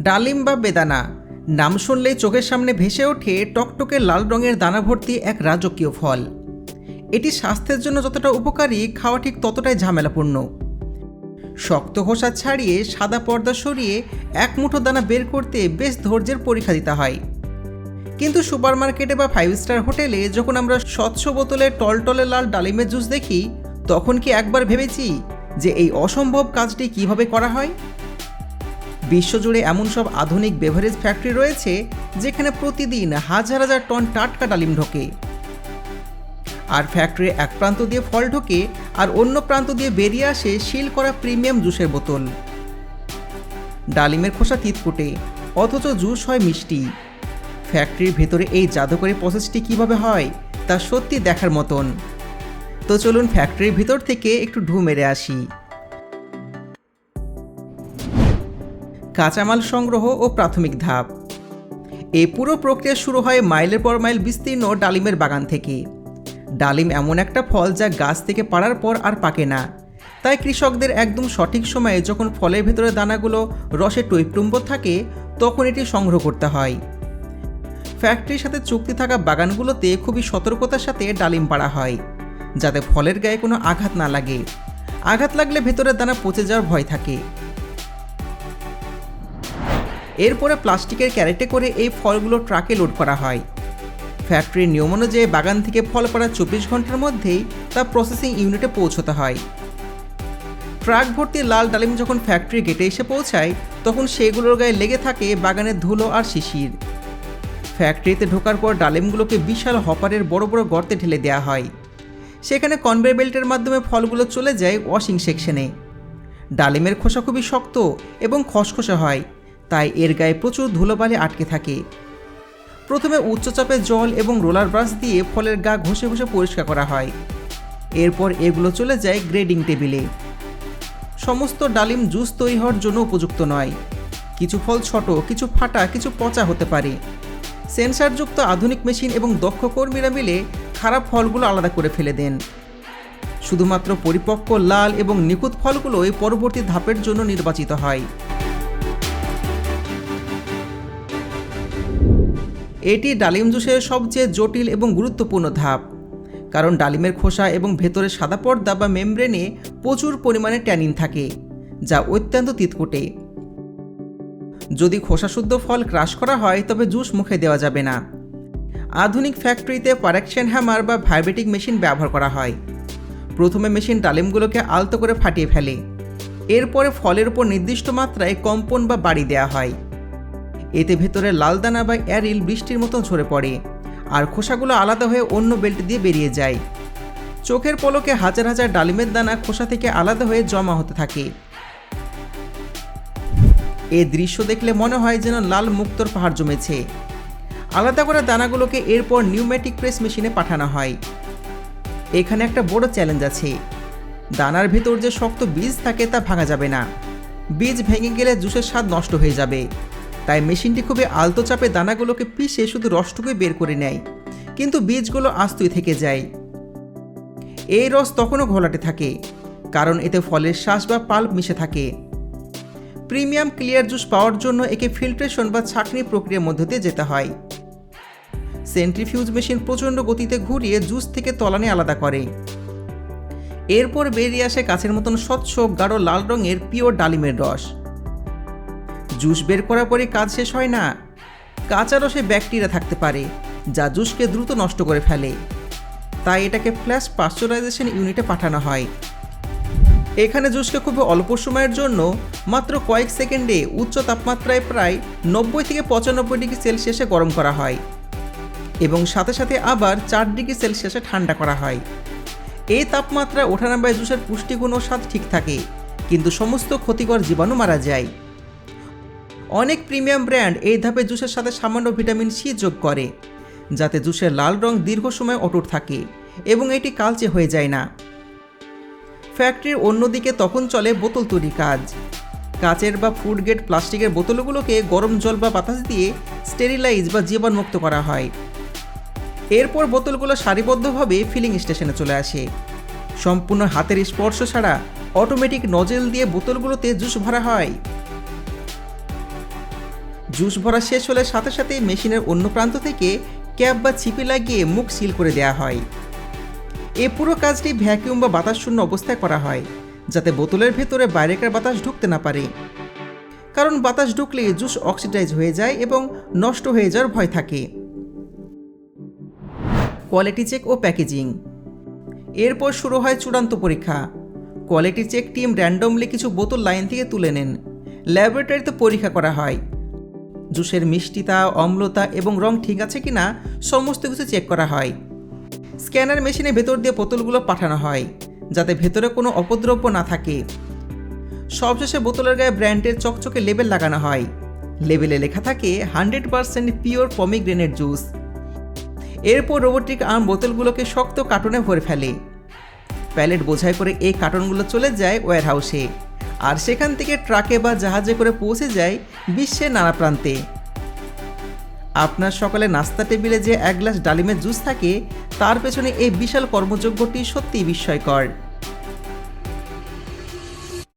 ডালিম বা বেদানা নাম শুনলেই চোখের সামনে ভেসে ওঠে টকটকে লাল রঙের দানা ভর্তি এক রাজকীয় ফল। এটি স্বাস্থ্যের জন্য যতটা উপকারী, খাওয়া ঠিক ততটাই ঝামেলাপূর্ণ। শক্ত খোসা ছাড়িয়ে সাদা পর্দা সরিয়ে এক মুঠো দানা বের করতে বেশ ধৈর্যের পরীক্ষা দিতে হয়। কিন্তু সুপারমার্কেটে বা 5 স্টার হোটেলে যখন আমরা স্বচ্ছ বোতলে টলটলে লাল ডালিমের জুস দেখি, তখন কি একবার ভেবেছি যে এই অসম্ভব কাজটি কিভাবে করা হয়? বিশ্বজুড়ে এমন সব আধুনিক বেভারেজ ফ্যাক্টরি রয়েছে যেখানে প্রতিদিন হাজার হাজার টন টাটকা ডালিম ঢোকে, আর ফ্যাক্টরির এক প্রান্ত দিয়ে ফল ঢোকে আর অন্য প্রান্ত দিয়ে বেরিয়ে আসে সিল করা প্রিমিয়াম জুসের বোতল। ডালিমের খোসা তিতকুটে, অথচ জুস হয় মিষ্টি। ফ্যাক্টরির ভেতরে এই জাদুকরী প্রসেসটি কিভাবে হয় তা সত্যি দেখার মতন। তো চলুন ফ্যাক্টরির ভিতর থেকে একটু ঢু মেরে আসি। কাঁচামাল সংগ্রহ ও প্রাথমিক ধাপ। এই পুরো প্রক্রিয়া শুরু হয় মাইলের পর মাইল বিস্তীর্ণ ডালিমের বাগান থেকে। ডালিম এমন একটা ফল যা গাছ থেকে পাড়ার পর আর পাকে না, তাই কৃষকদের একদম সঠিক সময়ে যখন ফলের ভেতরে দানাগুলো রসে টইটুম্ব থাকে তখন এটি সংগ্রহ করতে হয়। ফ্যাক্টরির সাথে চুক্তি থাকা বাগানগুলোতে খুবই সতর্কতার সাথে ডালিম পাড়া হয়, যাতে ফলের গায়ে কোনো আঘাত না লাগে। আঘাত লাগলে ভেতরের দানা পচে যাওয়ার ভয় থাকে। এরপরে প্লাস্টিকের ক্যারেটে করে এই ফলগুলো ট্রাকে লোড করা হয়। ফ্যাক্টরির নিয়ম অনুযায়ী বাগান থেকে ফল পাড়া 24 ঘন্টার মধ্যেই তা প্রসেসিং ইউনিটে পৌঁছতে হয়। ট্রাক ভর্তি লাল ডালিম যখন ফ্যাক্টরি গেটে এসে পৌঁছায় তখন সেগুলোর গায়ে লেগে থাকে বাগানের ধুলো আর শিশির। ফ্যাক্টরিতে ঢোকার পর ডালিমগুলোকে বিশাল হপারের বড় বড় গর্তে ঢেলে দেওয়া হয়। সেখানে কনভেয়ার বেল্টের মাধ্যমে ফলগুলো চলে যায় ওয়াশিং সেকশনে। ডালিমের খোসা খুবই শক্ত এবং খসখসে হয়, তাই এর গায়ে প্রচুর ধুলোবালি আটকে থাকে। প্রথমে উচ্চচাপে জল এবং রোলার ব্রাশ দিয়ে ফলের গা ঘষে ঘষে পরিষ্কার করা হয়। এরপর এগুলো চলে যায় গ্রেডিং টেবিলে। সমস্ত ডালিম জুস তৈরি হওয়ার জন্য উপযুক্ত নয়। কিছু ফল ছোট, কিছু ফাটা, কিছু পচা হতে পারে। সেন্সারযুক্ত আধুনিক মেশিন এবং দক্ষ কর্মীরা মিলে খারাপ ফলগুলো আলাদা করে ফেলে দেন। শুধুমাত্র পরিপক্ক লাল এবং নিখুঁত ফলগুলোই পরবর্তী ধাপের জন্য নির্বাচিত হয়। এটি ডালিম জুসের সবচেয়ে জটিল এবং গুরুত্বপূর্ণ ধাপ, কারণ ডালিমের খোসা এবং ভেতরের সাদা পর্দা বা মেমব্রেনে প্রচুর পরিমাণে ট্যানিন থাকে, যা অত্যন্ত তিতকুটে। যদি খোসাশুদ্ধ ফল ক্রাশ করা হয় তবে জুস মুখে দেওয়া যাবে না। আধুনিক ফ্যাক্টরিতে পারেকশন হ্যামার বা ভাইব্রেটিং মেশিন ব্যবহার করা হয়। প্রথমে মেশিন ডালিমগুলোকে আলতো করে ফাটিয়ে ফেলে। এরপরে ফলের উপর নির্দিষ্ট মাত্রায় কম্পন বা বাড়ি দেওয়া হয়। এতে ভেতরে লাল দানা বা অ্যারিল বৃষ্টির মতো ঝরে পড়ে, আর খোসাগুলো আলাদা হয়ে অন্য বেল্ট দিয়ে বেরিয়ে যায়। চোখের পলকে হাজার হাজার ডালিমের দানা খোসা থেকে আলাদা হয়ে জমা হতে থাকে। এই দৃশ্য দেখলে মনে হয় যেন লাল মুক্তোর পাহাড় জমেছে। আলাদা করা দানাগুলোকে এরপর নিউম্যাটিক প্রেস মেশিনে পাঠানো হয়। এখানে একটা বড় চ্যালেঞ্জ আছে। দানার ভেতর যে শক্ত বীজ থাকে তা ভাঙা যাবে না। বীজ ভেঙে গেলে জুসের স্বাদ নষ্ট হয়ে যাবে। তাই মেশিনটি খুবই আলতো চাপে দানাগুলোকে পিষে শুধু রসটুকুই বের করে নেয়, কিন্তু বীজগুলো আস্তই থেকে যায়। এই রস তখনও ঘোলাটে থাকে, কারণ এতে ফলের শ্বাস বা পাল্প মিশে থাকে। প্রিমিয়াম ক্লিয়ার জুস পাওয়ার জন্য একে ফিল্ট্রেশন বা ছাঁকনি প্রক্রিয়ার মধ্য দিয়ে যেতে হয়। সেন্ট্রিফিউজ মেশিন প্রচণ্ড গতিতে ঘুরিয়ে জুস থেকে তলানি আলাদা করে। এরপর বেরিয়ে আসে কাছের মতন স্বচ্ছ গাঢ় লাল রঙের পিওর ডালিমের রস। জুস বের করার পরে কাজ শেষ হয় না। কাঁচা রসে ব্যাকটেরিয়া থাকতে পারে, যা জুসকে দ্রুত নষ্ট করে ফেলে। তাই এটাকে ফ্ল্যাশ পাশ্চারাইজেশন ইউনিটে পাঠানো হয়। এখানে জুসকে খুব অল্প সময়ের জন্য মাত্র কয়েক সেকেন্ডে উচ্চ তাপমাত্রায় প্রায় 90 থেকে 95 ডিগ্রি সেলসিয়াসে গরম করা হয় এবং সাথে সাথে আবার 4 ডিগ্রি সেলসিয়াসে ঠান্ডা করা হয়। এই তাপমাত্রা ওঠানামায় জুসের পুষ্টিগুণ ও স্বাদ ঠিক থাকে, কিন্তু সমস্ত ক্ষতিকর জীবাণু মারা যায়। অনেক প্রিমিয়াম ব্র্যান্ড এই ধাপে জুসের সাথে সামান্য ভিটামিন সি যোগ করে, যাতে জুসের লাল রং দীর্ঘ সময় অটুট থাকে এবং এটি কালচে হয়ে যায় না। ফ্যাক্টরির অন্যদিকে তখন চলে বোতল তৈরির কাজ। কাচের বা ফুড গ্রেড প্লাস্টিকের বোতলগুলোকে গরম জল বা বাতাস দিয়ে স্টেরিলাইজ বা জীবাণুমুক্ত করা হয়। এরপর বোতলগুলো সারিবদ্ধভাবে ফিলিং স্টেশনে চলে আসে। সম্পূর্ণ হাতের স্পর্শ ছাড়া অটোমেটিক নজেল দিয়ে বোতলগুলোতে জুস ভরা হয়। জুস ভরা শেষ হলে সাথে সাথে মেশিনের অন্য প্রান্ত থেকে ক্যাপ বা ছিপি লাগিয়ে মুখ সিল করে দেওয়া হয়। এই পুরো কাজটি ভ্যাকিউম বা বাতাস শূন্য অবস্থায় করা হয়, যাতে বোতলের ভেতরে বাইরেকার বাতাস ঢুকতে না পারে। কারণ বাতাস ঢুকলে জুস অক্সিডাইজ হয়ে যায় এবং নষ্ট হয়ে যাওয়ার ভয় থাকে। কোয়ালিটি চেক ও প্যাকেজিং। এরপর শুরু হয় চূড়ান্ত পরীক্ষা। কোয়ালিটি চেক টিম র্যান্ডমলি কিছু বোতল লাইন থেকে তুলে নেন। ল্যাবরেটরিতে পরীক্ষা করা হয়। জুসের মিষ্টিতা, অম্লতা এবং রং ঠিক আছে কিনা সমস্ত কিছু চেক করা হয়। স্ক্যানার মেশিনের ভেতর দিয়ে বোতলগুলো পাঠানো হয়, যাতে ভেতরে কোনো অপদ্রব্য না থাকে। সবশেষে বোতলের গায়ে ব্র্যান্ডের চকচকে লেবেল লাগানো হয়। লেবেলে লেখা থাকে 100% পিওর পমিগ্রেনেট জুস। এরপর রোবোটিক আর্ম বোতলগুলোকে শক্ত কার্টুনে ভরে ফেলে। প্যালেট বোঝাই করে এই কার্টুনগুলো চলে যায় ওয়্যারহাউসে, আর সেখান থেকে ট্রাকে বা জাহাজে করে পৌঁছে যায় বিশ্বের নানা প্রান্তে। আপনার সকালে নাস্তা টেবিলে যে এক গ্লাস ডালিমের জুস থাকে, তার পেছনে এই বিশাল কর্মযজ্ঞটি সত্যিই বিস্ময়কর।